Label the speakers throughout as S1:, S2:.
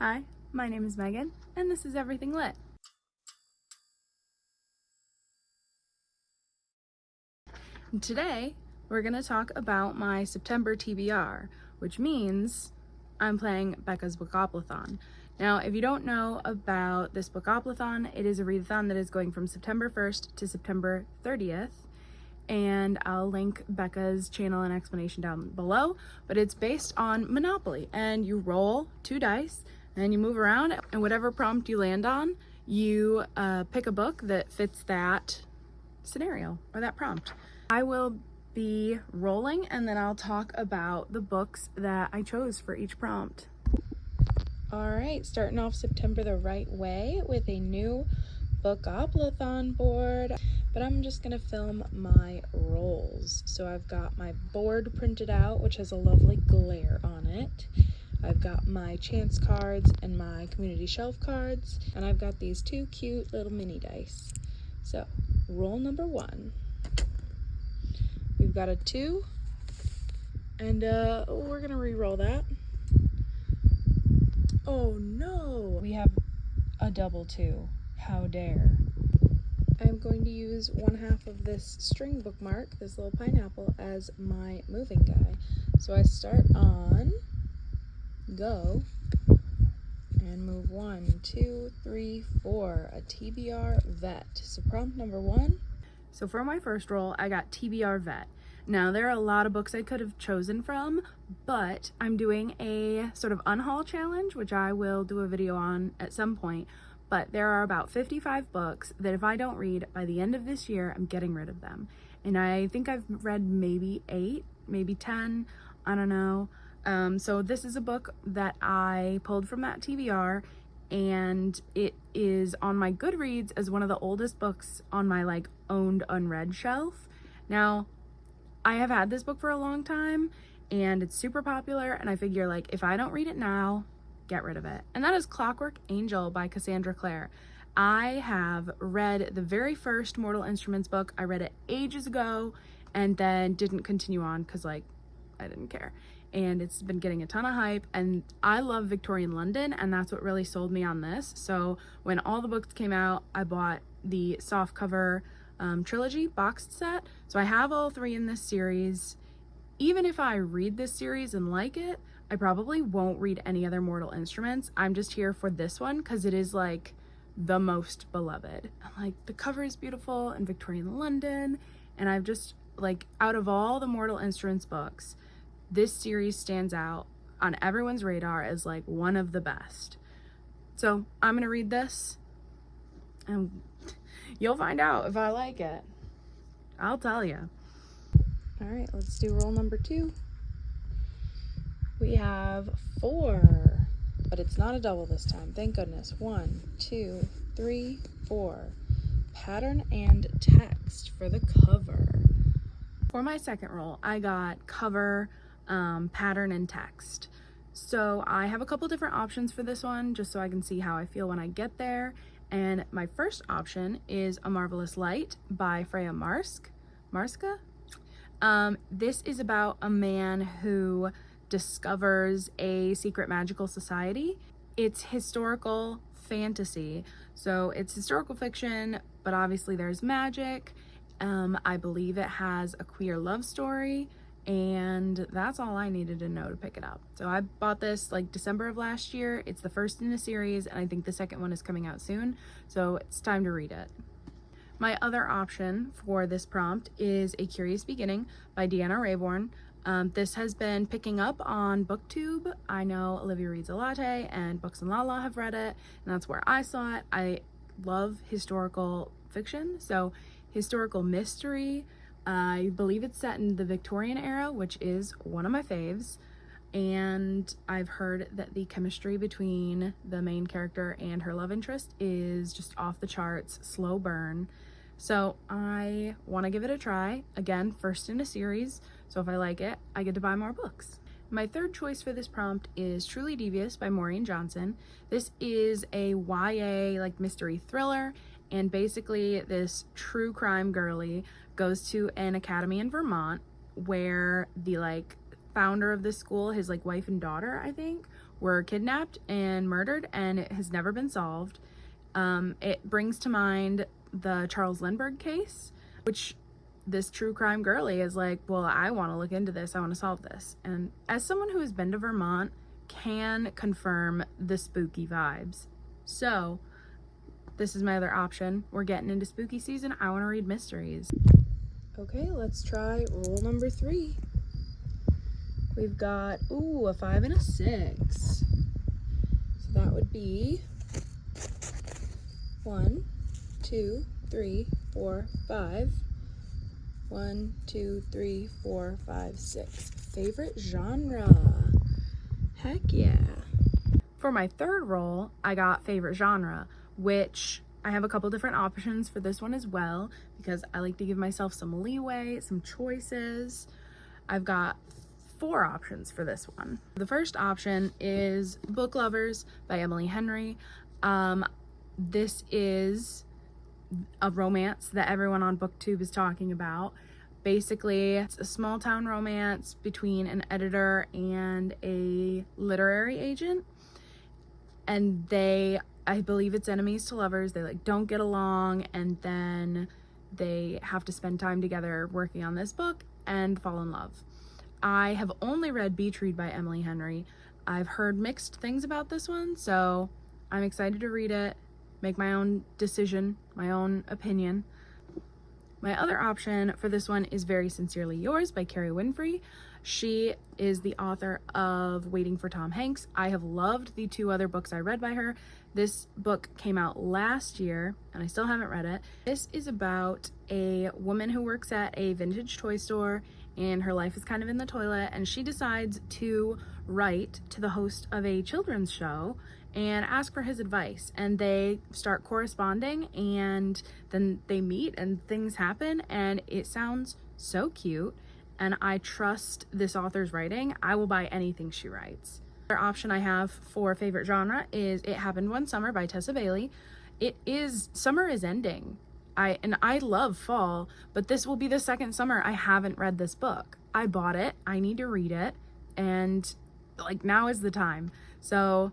S1: Hi, my name is Megan, and this is Everything Lit. And today, we're going to talk about my September TBR, which means I'm playing Becca's Bookoplathon. Now, if you don't know about this Bookoplathon, it is a readathon that is going from September 1st to September 30th. And I'll link Becca's channel and explanation down below, but it's based on Monopoly, and you roll 2 dice and you move around, and whatever prompt you land on, you pick a book that fits that scenario or that prompt. I will be rolling, and then I'll talk about the books that I chose for each prompt. All right, starting off September the right way with a new Bookoplathon board, but I'm just gonna film my rolls. So I've got my board printed out, which has a lovely glare on it. I've got my chance cards and my community shelf cards, and I've got these 2 cute little mini dice. So roll number 1. We've got a 2, and we're gonna re-roll that. Oh no, we have a double 2. How dare. I'm going to use 1/2 of this string bookmark, this little pineapple, as my moving guy. So I start on go and move 1, 2, 3, 4, a TBR vet. So prompt number 1. So for my first roll, I got TBR vet. Now there are a lot of books I could have chosen from, but I'm doing a sort of unhaul challenge, which I will do a video on at some point. But there are about 55 books that if I don't read by the end of this year, I'm getting rid of them. And I think I've read maybe 8, maybe 10, I don't know. So this is a book that I pulled from that TBR, and it is on my Goodreads as one of the oldest books on my owned unread shelf. Now, I have had this book for a long time, and it's super popular, and I figure if I don't read it now, get rid of it. And that is Clockwork Angel by Cassandra Clare. I have read the very first Mortal Instruments book. I read it ages ago and then didn't continue on because I didn't care. And it's been getting a ton of hype, and I love Victorian London, and that's what really sold me on this. So when all the books came out, I bought the softcover trilogy boxed set. So I have all 3 in this series. Even if I read this series and like it, I probably won't read any other Mortal Instruments. I'm just here for this one because it is the most beloved. The cover is beautiful and Victorian London, and I've just out of all the Mortal Instruments books, this series stands out on everyone's radar as one of the best. So I'm gonna read this, and you'll find out if I like it. I'll tell you. All right, let's do roll number 2. We have 4, but it's not a double this time. Thank goodness. 1, 2, 3, 4. Pattern and text for the cover. For my second roll, I got cover, pattern, and text. So I have a couple different options for this one, just so I can see how I feel when I get there. And my first option is A Marvelous Light by Freya Marska. This is about a man who discovers a secret magical society. It's historical fantasy, so it's historical fiction, but obviously there's magic. I believe it has a queer love story, and that's all I needed to know to pick it up. So I bought this December of last year. It's the first in the series, and I think the second one is coming out soon, so it's time to read it. My other option for this prompt is A Curious Beginning by Deanna Rayborn. This has been picking up on BookTube. I know Olivia Reads a Latte and Books and Lala have read it, and that's where I saw it. I love historical fiction, so historical mystery. I believe it's set in the Victorian era, which is one of my faves. And I've heard that the chemistry between the main character and her love interest is just off the charts, slow burn. So I want to give it a try. Again, first in a series, so if I like it, I get to buy more books. My third choice for this prompt is Truly Devious by Maureen Johnson. This is a YA mystery thriller, and basically this true crime girly goes to an academy in Vermont where the founder of this school, his wife and daughter, I think, were kidnapped and murdered, and it has never been solved. It brings to mind the Charles Lindbergh case, which this true crime girly is like, well, I want to look into this, I want to solve this. And as someone who has been to Vermont, can confirm the spooky vibes. So this is my other option. We're getting into spooky season. I want to read mysteries. Okay, let's try rule number 3. We've got, ooh, a 5 and a 6. So that would be 1, 2, 3, 4, 5. 1, 2, 3, 4, 5, 6. Favorite genre. Heck yeah. For my third role, I got favorite genre, which I have a couple different options for this one as well, because I like to give myself some leeway, some choices. I've got 4 options for this one. The first option is Book Lovers by Emily Henry. This is a romance that everyone on BookTube is talking about. Basically, it's a small town romance between an editor and a literary agent. And they, I believe it's enemies to lovers. They like don't get along, and then they have to spend time together working on this book and fall in love. I have only read Beach Read by Emily Henry. I've heard mixed things about this one, so I'm excited to read it, make my own decision, my own opinion. My other option for this one is Very Sincerely Yours by Carrie Winfrey. She is the author of Waiting for Tom Hanks. I have loved the 2 other books I read by her. This book came out last year, and I still haven't read it. This is about a woman who works at a vintage toy store, and her life is kind of in the toilet, and she decides to write to the host of a children's show and ask for his advice, and they start corresponding, and then they meet and things happen, and it sounds so cute, and I trust this author's writing. I will buy anything she writes. The other option I have for favorite genre is It Happened One Summer by Tessa Bailey. Summer is ending. I love fall, but this will be the second summer I haven't read this book. I bought it, I need to read it, and like now is the time. So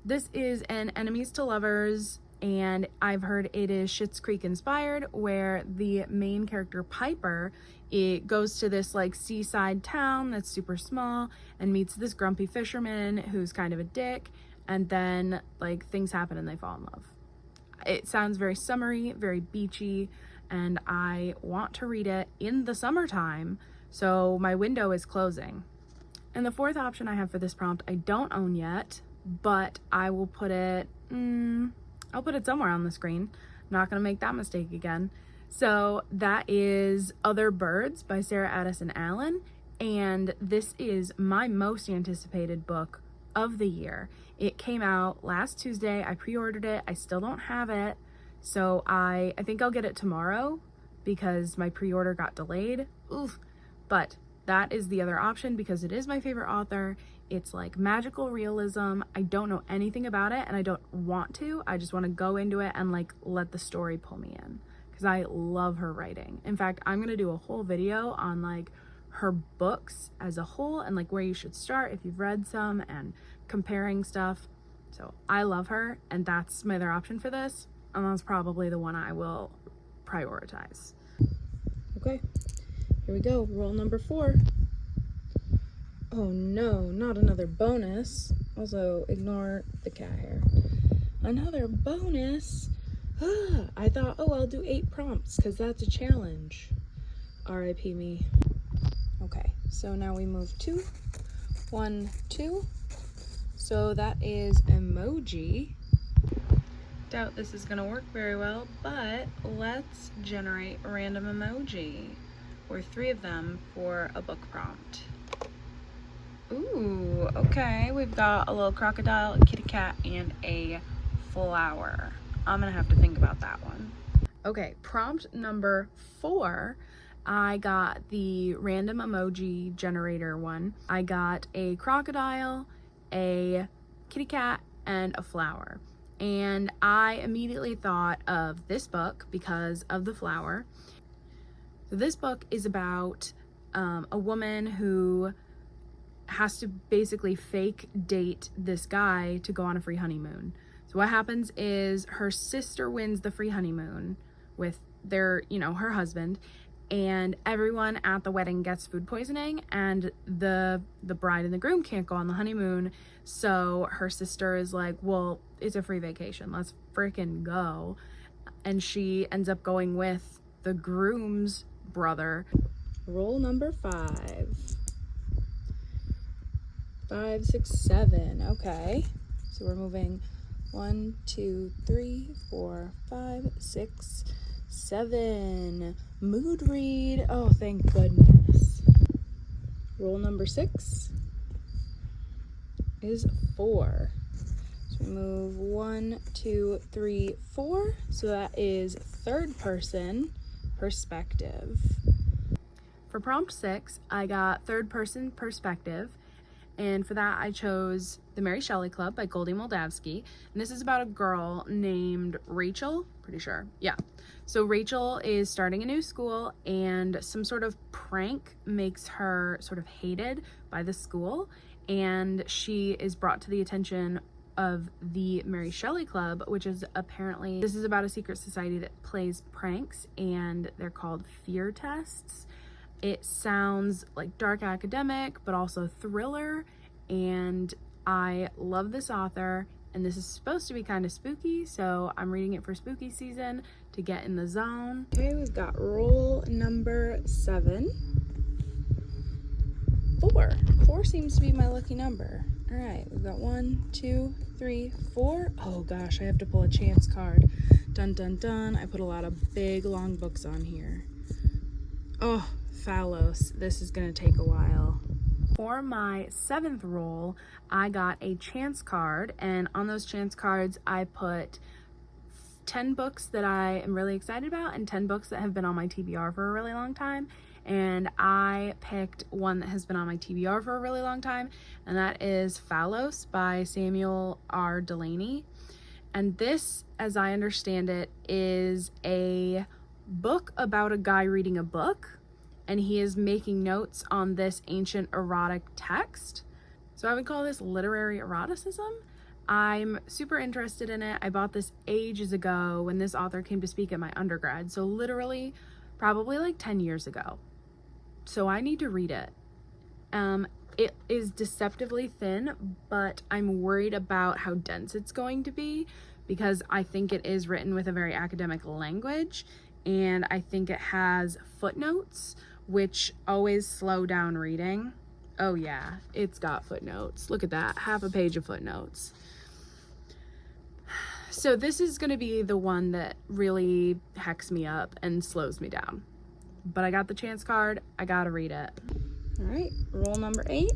S1: this is an enemies to lovers, and I've heard it is Schitt's Creek inspired, where the main character Piper, it goes to this like seaside town that's super small and meets this grumpy fisherman who's kind of a dick, and then like things happen and they fall in love. It sounds very summery, very beachy, and I want to read it in the summertime, so my window is closing. And the 4th option I have for this prompt I don't own yet, but I will put it, I'll put it somewhere on the screen. Not gonna make that mistake again. So that is Other Birds by Sarah Addison Allen, and this is my most anticipated book of the year. It came out last Tuesday. I pre-ordered it. I still don't have it, so I think I'll get it tomorrow because my pre-order got delayed. Oof. But that is the other option because it is my favorite author. It's like magical realism. I don't know anything about it, and I don't want to. I just want to go into it and like let the story pull me in because I love her writing. In fact, I'm gonna do a whole video on like her books as a whole and like where you should start if you've read some and comparing stuff. So I love her, and that's my other option for this, and that's probably the one I will prioritize. Okay, here we go. Rule number 4. Oh no, not another bonus. Also, ignore the cat hair. Another bonus. I thought, oh, I'll do 8 prompts because that's a challenge. RIP me. Okay, so now we move to 1, 2. So that is emoji. Doubt this is gonna work very well, but let's generate a random emoji, or 3 of them for a book prompt. Ooh, okay, we've got a little crocodile, a kitty cat, and a flower. I'm gonna have to think about that one. Okay, prompt number 4, I got the random emoji generator one. I got a crocodile, a kitty cat, and a flower. And I immediately thought of this book because of the flower. So this book is about a woman who has to basically fake date this guy to go on a free honeymoon. So what happens is her sister wins the free honeymoon with their, her husband, and everyone at the wedding gets food poisoning, and the bride and the groom can't go on the honeymoon. So her sister is like, well, it's a free vacation, let's freaking go. And she ends up going with the groom's brother. Roll number 5. 5, 6, 7. Okay, so we're moving 1, 2, 3, 4, 5, 6, 7. Mood read. Oh, thank goodness. Roll number 6 is 4. So we move 1, 2, 3, 4. So that is third person perspective. For prompt 6, I got third person perspective. And for that, I chose The Mary Shelley Club by Goldie Moldavsky. And this is about a girl named Rachel, pretty sure. Yeah. So Rachel is starting a new school, and some sort of prank makes her sort of hated by the school. And she is brought to the attention of the Mary Shelley Club, which is apparently, this is about a secret society that plays pranks, and they're called fear tests. It sounds like dark academic, but also thriller, and I love this author, and this is supposed to be kind of spooky, so I'm reading it for spooky season to get in the zone. Okay, we've got roll number 7. 4. 4 seems to be my lucky number. All right, we've got 1, 2, 3, 4. Oh gosh, I have to pull a chance card. Dun dun dun. I put a lot of big long books on here. Oh, Phallos, this is gonna take a while. For my 7th roll, I got a chance card, and on those chance cards, I put 10 books that I am really excited about and 10 books that have been on my TBR for a really long time. And I picked one that has been on my TBR for a really long time, and that is Phallos by Samuel R. Delany. And this, as I understand it, is a book about a guy reading a book, and he is making notes on this ancient erotic text. So I would call this literary eroticism. I'm super interested in it. I bought this ages ago when this author came to speak at my undergrad. So literally probably like 10 years ago. So I need to read it. It is deceptively thin, but I'm worried about how dense it's going to be, because I think it is written with a very academic language, and I think it has footnotes, which always slow down reading. Oh yeah, it's got footnotes. Look at that, half a page of footnotes. So this is gonna be the one that really hecks me up and slows me down. But I got the chance card, I gotta read it. All right, roll number 8.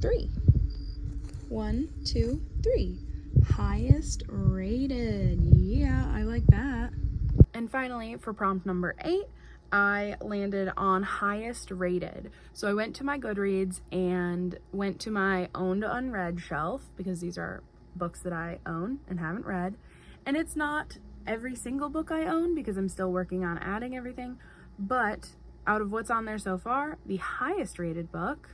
S1: 3. 1, 2, 3. Highest rated. Yeah, I like that. And finally, for prompt number 8, I landed on highest rated. So I went to my Goodreads and went to my owned unread shelf, because these are books that I own and haven't read. And it's not every single book I own, because I'm still working on adding everything. But out of what's on there so far, the highest rated book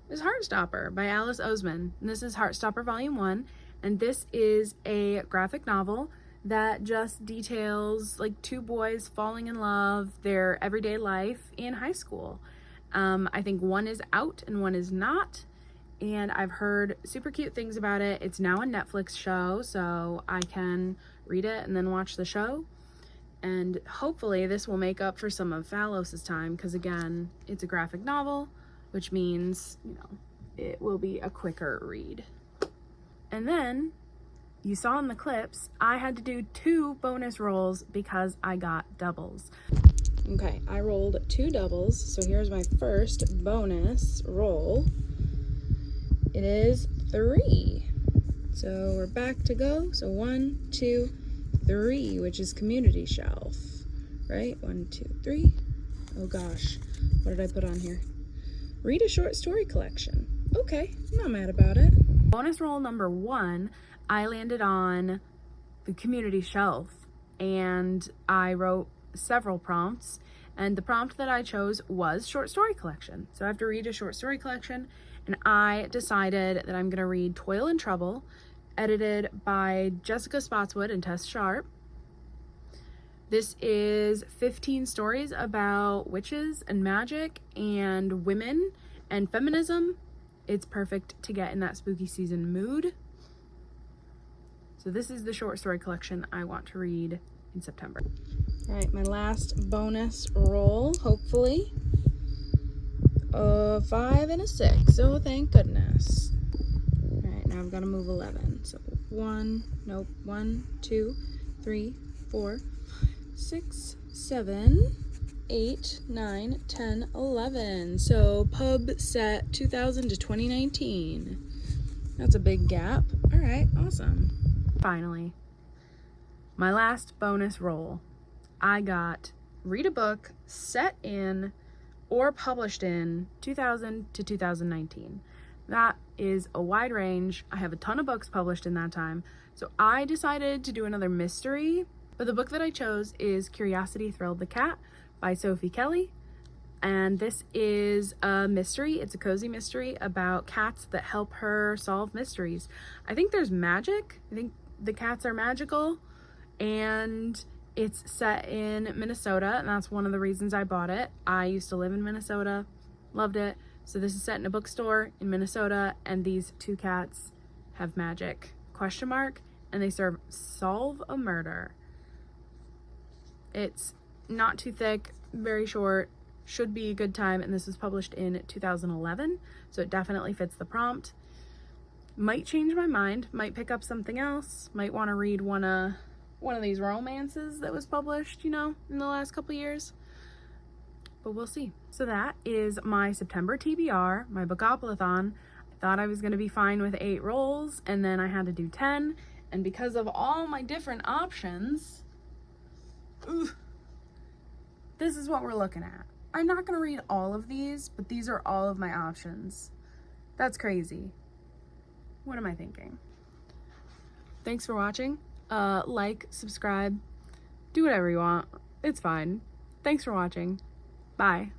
S1: is Heartstopper by Alice Oseman. And this is Heartstopper Volume 1. And this is a graphic novel that just details like 2 boys falling in love, their everyday life in high school. I think one is out and one is not, and I've heard super cute things about it. It's now a Netflix show, so I can read it and then watch the show, and hopefully this will make up for some of Phallos' time, because again, it's a graphic novel, which means, it will be a quicker read. And then you saw in the clips, I had to do 2 bonus rolls because I got doubles. Okay, I rolled 2 doubles, so here's my first bonus roll. It is 3. So we're back to go. So 1, 2, 3, which is community shelf, right? 1, 2, 3. Oh gosh, what did I put on here? Read a short story collection. Okay, I'm not mad about it. Bonus roll number 1, I landed on the community shelf, and I wrote several prompts, And the prompt that I chose was short story collection. So I have to read a short story collection, and I decided that I'm gonna read Toil and Trouble, edited by Jessica Spotswood and Tess Sharp. This is 15 stories about witches and magic and women and feminism. It's perfect to get in that spooky season mood. So this is the short story collection I want to read in September. All right, my last bonus roll, hopefully. A 5 and a 6, oh thank goodness. All right, now I've got to move 11. So 1, 2, 3, 4, 6, 7, 8, 9, 10, 11. So pub set 2000 to 2019. That's a big gap. All right, awesome. Finally, my last bonus roll. I got read a book set in or published in 2000 to 2019. That is a wide range. I have a ton of books published in that time. So I decided to do another mystery, but the book that I chose is Curiosity Thrilled the Cat by Sophie Kelly. And this is a mystery. It's a cozy mystery about cats that help her solve mysteries. I think there's magic. I think the cats are magical, and it's set in Minnesota, and that's one of the reasons I bought it. I used to live in Minnesota, loved it. So this is set in a bookstore in Minnesota, and these two cats have magic, ? And they solve a murder. It's not too thick, very short, should be a good time, and this was published in 2011, so it definitely fits the prompt. Might change my mind, might pick up something else, might want to read one of these romances that was published, in the last couple years. But we'll see. So that is my September TBR, my Bookoplathon. I thought I was going to be fine with 8 rolls, and then I had to do 10. And because of all my different options, this is what we're looking at. I'm not going to read all of these, but these are all of my options. That's crazy. What am I thinking? Thanks for watching. Like, subscribe, do whatever you want. It's fine. Thanks for watching. Bye.